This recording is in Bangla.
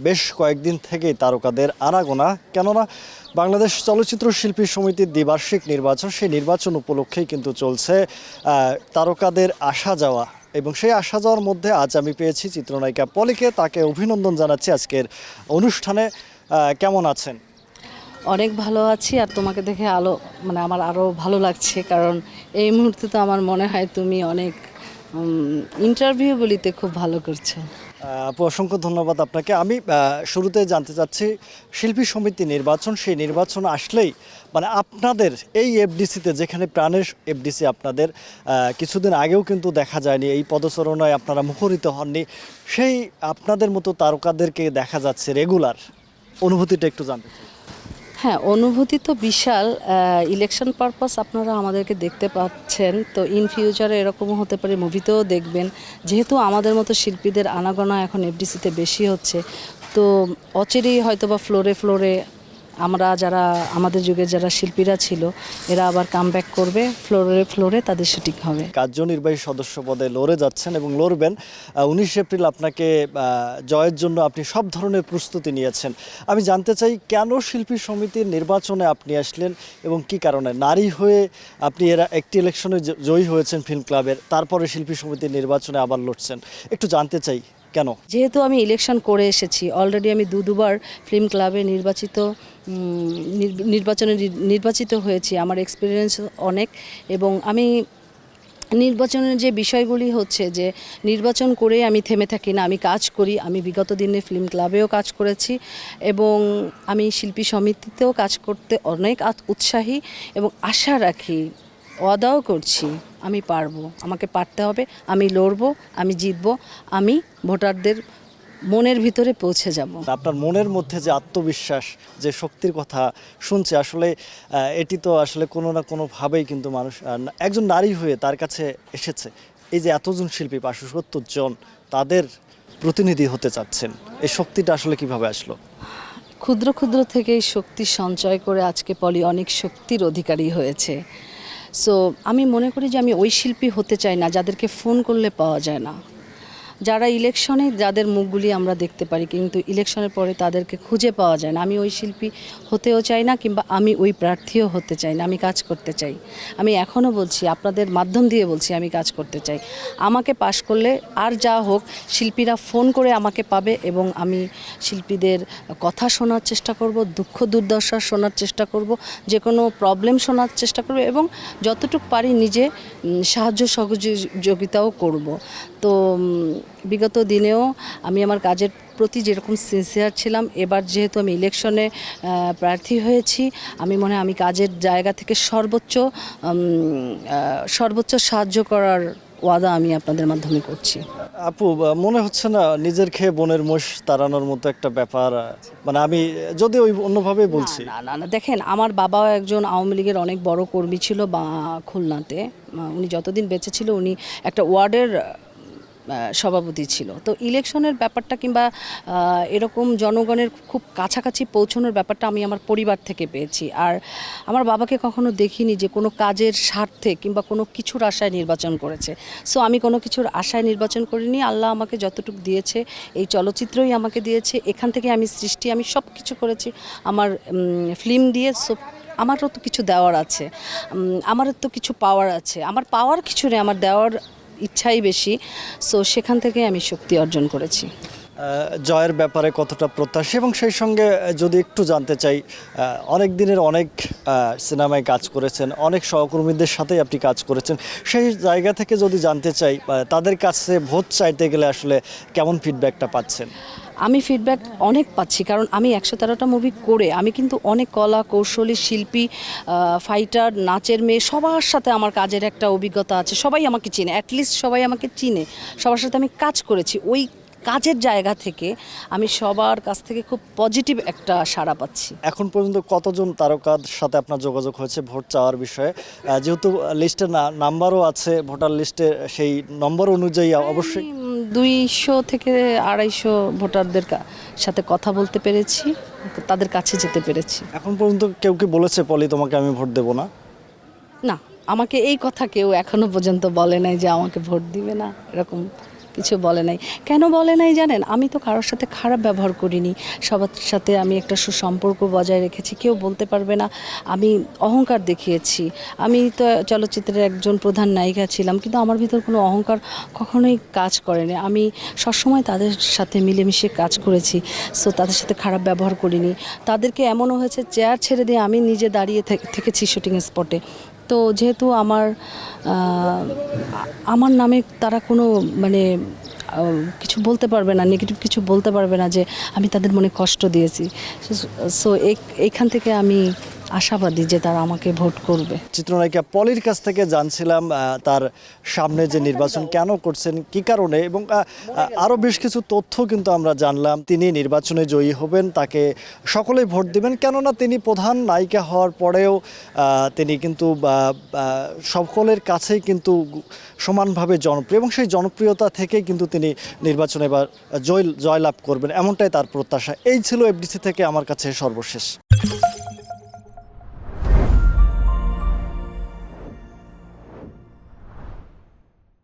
বেশ কয়েকদিন থেকেই তারকাদের আনাগোনা, কেননা বাংলাদেশ চলচ্চিত্র শিল্পী সমিতির দ্বিবার্ষিক নির্বাচন, সেই নির্বাচন উপলক্ষেই কিন্তু চলছে তারকাদের আসা যাওয়া। এবং সেই আসা যাওয়ার মধ্যে আজ আমি পেয়েছি চিত্রনায়িকা পলিকে। তাকে অভিনন্দন জানাচ্ছি আজকের অনুষ্ঠানে। কেমন আছেন? অনেক ভালো আছি। আর তোমাকে দেখে আমার আরও ভালো লাগছে, কারণ এই মুহূর্তে তো আমার মনে হয় তুমি অনেক ইন্টারভিউগুলিতে খুব ভালো করছো। আপু, অসংখ্য ধন্যবাদ আপনাকে। আমি শুরুতে জানতে চাচ্ছি, শিল্পী সমিতি নির্বাচন, সেই নির্বাচন আসলেই আপনাদের এই এফডিসিতে, যেখানে প্রাণের এফডিসি আপনাদের, কিছুদিন আগেও কিন্তু দেখা যায়নি, এই পদচারণায় আপনারা মুখরিত হননি, সেই আপনাদের মতো তারকাদেরকে দেখা যাচ্ছে রেগুলার। অনুভূতিটা একটু জানতে চাই। হ্যাঁ, অনুভূতি তো বিশাল। ইলেকশন পারপাস আপনারা আমাদেরকে দেখতে পাচ্ছেন, তো ইন ফিউচারে এরকমও হতে পারে, মুভিতেও দেখবেন। যেহেতু আমাদের মতো শিল্পীদের আনাগোনা এখন এফডিসিতে বেশি হচ্ছে, তো অচিরেই হয়তোবা ফ্লোরে ফ্লোরে আমরা যারা আমাদের যুগের যারা শিল্পীরা ছিল, এরা আবার কামব্যাক করবে, ফ্লোরে ফ্লোরে তাদের শুটিং হবে। কার্যনির্বাহী সদস্য পদে লড়ে যাচ্ছেন এবং লড়বেন। 19 এপ্রিল আপনাকে জয়ের জন্য আপনি সব ধরনের প্রস্তুতি নিয়েছেন। আমি জানতে চাই, কেন শিল্পী সমিতির নির্বাচনে আপনি আসলেন এবং কি কারণে? নারী হয়ে আপনি একটি ইলেকশনে জয়ী হয়েছেন ফিল্ম ক্লাবের, তারপরে শিল্পী সমিতির নির্বাচনে আবার লড়ছেন। একটু জানতে চাই কেন। যেহেতু আমি ইলেকশন করে এসেছি অলরেডি, আমি দুবার ফিল্ম ক্লাবে নির্বাচিত হয়েছি। আমার এক্সপিরিয়েন্স অনেক, এবং আমি নির্বাচনের যে বিষয়গুলি হচ্ছে যে নির্বাচন করে আমি থেমে থাকি না, আমি কাজ করি। আমি বিগত দিনে ফিল্ম ক্লাবেও কাজ করেছি এবং আমি শিল্পী সমিতিতেও কাজ করতে অনেক উৎসাহী এবং আশা রাখি, ওয়াদাও করছি আমি পারবো, আমাকে পারতে হবে, আমি লড়বো, আমি জিতবো, আমি ভোটারদের মনের ভিতরে পৌঁছে যাব। আপনার মনের মধ্যে যে আত্মবিশ্বাস, যে শক্তির কথা শুনছে, আসলে এটি তো আসলে কোনো না কোনোভাবেই কিন্তু মানুষ একজন নারী হয়ে তার কাছে এসেছে। এই যে এতজন শিল্পী, 570 জন, তাদের প্রতিনিধি হতে চাচ্ছেন, এই শক্তিটা আসলে কিভাবে আসলো? ক্ষুদ্র ক্ষুদ্র থেকেই শক্তি সঞ্চয় করে আজকে পলি অনেক শক্তির অধিকারী হয়েছে। সো আমি মনে করি যে আমি ওই শিল্পী হতে চাই না যাদেরকে ফোন করলে পাওয়া যায় না, যারা ইলেকশনে যাদের মুখগুলি আমরা দেখতে পারি কিন্তু ইলেকশনের পরে তাদেরকে খুঁজে পাওয়া যায় না। আমি ওই শিল্পী হতেও চাই না, কিংবা আমি ওই প্রার্থীও হতে চাই না। আমি কাজ করতে চাই। আমি এখনও বলছি, আপনাদের মাধ্যম দিয়ে বলছি, আমি কাজ করতে চাই। আমাকে পাশ করলে আর যা হোক, শিল্পীরা ফোন করে আমাকে পাবে এবং আমি শিল্পীদের কথা শোনার চেষ্টা করব, দুঃখ দুর্দশা শোনার চেষ্টা করব, যে কোনো প্রবলেম শোনার চেষ্টা করব এবং যতটুকু পারি নিজে সাহায্য সহযোগিতাও করব। তো বিগত দিনেও আমি আমার কাজের প্রতি যেরকম সিনসিয়ার ছিলাম, এবার যেহেতু আমি ইলেকশনে প্রার্থী হয়েছি, আমি মনে হয় আমি কাজের জায়গা থেকে সর্বোচ্চ সাহায্য করার ওয়াদা আমি আপনাদের মাধ্যমে করছি। আপু, মনে হচ্ছে না নিজের খেয়ে বনের মোষ তাড়ানোর মতো একটা ব্যাপার? আমি যদি ওই অন্যভাবে বলছি। না না না, দেখেন, আমার বাবাও একজন আওয়ামী লীগের অনেক বড় কর্মী ছিল বা খুলনাতে। উনি যতদিন বেঁচে ছিল উনি একটা ওয়ার্ডের সভাপতি ছিল। তো ইলেকশনের ব্যাপারটা কিংবা এরকম জনগণের খুব কাছাকাছি পৌঁছানোর ব্যাপারটা আমি আমার পরিবার থেকে পেয়েছি। আর আমার বাবাকে কখনো দেখিনি যে কোনো কাজের স্বার্থে কিংবা কোনো কিছুর আশায় নির্বাচন করেছে। সো আমি কোনো কিছুর আশায় নির্বাচন করিনি। আল্লাহ আমাকে যতটুকু দিয়েছে, এই চলচ্চিত্রই আমাকে দিয়েছে, এখান থেকে আমি সৃষ্টি, আমি সব কিছু করেছি আমার ফিল্ম দিয়ে। সব আমারও তো কিছু দেওয়ার আছে, আমারও তো কিছু পাওয়ার আছে। আমার পাওয়ার কিছু নেই, আমার দেওয়ার ইচ্ছাই বেশি। সো সেখান থেকে আমি শক্তি অর্জন করেছি। জয়ের ব্যাপারে কতটা প্রত্যাশী, এবং সেই সঙ্গে যদি একটু জানতে চাই, অনেক দিনের অনেক সিনেমায় কাজ করেছেন, অনেক সহকর্মীদের সাথেই আপনি কাজ করেছেন, সেই জায়গা থেকে যদি জানতে চাই, তাদের কাছে ভোট চাইতে গেলে আসলে কেমন ফিডব্যাকটা পাচ্ছেন? আমি ফিডব্যাক অনেক পাচ্ছি, কারণ আমি 113টা মুভি করে আমি কিন্তু অনেক কলা কৌশলী শিল্পী, ফাইটার, নাচের মেয়ে, সবার সাথে আমার কাজের একটা অভিজ্ঞতা আছে। সবাই আমাকে চিনে, অ্যাটলিস্ট সবাই আমাকে চিনে, সবার সাথে আমি কাজ করেছি। ওই কাজের জায়গা থেকে আমি সবার কাছ থেকে খুব পজিটিভ একটা সাড়া পাচ্ছি। এখন পর্যন্ত কতজন তারকার সাথে আপনার যোগাযোগ হয়েছে ভোট চাওয়ার বিষয়ে? যেহেতু লিস্টে নাম্বারও আছে, ভোটার লিস্টে সেই নম্বর অনুযায়ী অবশ্যই 200 থেকে 250 ভোটারদের সাথে কথা বলতে পেরেছি, তাদের কাছে যেতে পেরেছি। এখন পর্যন্ত কেউ কি বলেছে, পলি তোমাকে আমি ভোট দেবো না? না, আমাকে এই কথা কেউ এখনো পর্যন্ত বলে নাই যে আমাকে ভোট দিবে না, এরকম কিছু বলে নাই। কেন বলে নাই জানেন? আমি তো কারোর সাথে খারাপ ব্যবহার করিনি, সবার সাথে আমি একটা সুসম্পর্ক বজায় রেখেছি। কেউ বলতে পারবে না আমি অহংকার দেখিয়েছি। আমি তো চলচ্চিত্রের একজন প্রধান নায়িকা ছিলাম, কিন্তু আমার ভিতর কোনো অহংকার কখনোই কাজ করেনি। আমি সবসময় তাদের সাথে মিলেমিশে কাজ করেছি। সো তাদের সাথে খারাপ ব্যবহার করিনি। তাদেরকে এমনও হয়েছে চেয়ার ছেড়ে দিয়ে আমি নিজে দাঁড়িয়ে থেকেছি শুটিং স্পটে। তো যেহেতু আমার নামে তারা কোনো মানে কিছু বলতে পারবে না, নেগেটিভ কিছু বলতে পারবে না যে আমি তাদের মনে কষ্ট দিয়েছি। সো এইখান থেকে আমি আশাবাদী যে তারা আমাকে ভোট করবে। চিত্রনায়িকা পলির কাছ থেকে জানছিলাম তার সামনে যে নির্বাচন কেন করছেন, কি কারণে, এবং আরও বেশ কিছু তথ্য কিন্তু আমরা জানলাম। তিনি নির্বাচনে জয়ী হবেন, তাকে সকলেই ভোট দেবেন, কেননা তিনি প্রধান নায়িকা হওয়ার পরেও তিনি কিন্তু সকলের কাছেই কিন্তু সমানভাবে জনপ্রিয়, এবং সেই জনপ্রিয়তা থেকেই কিন্তু তিনি নির্বাচনে এবার জয়লাভ করবেন, এমনটাই তার প্রত্যাশা। এই ছিল এফডিসি থেকে আমার কাছে সর্বশেষ।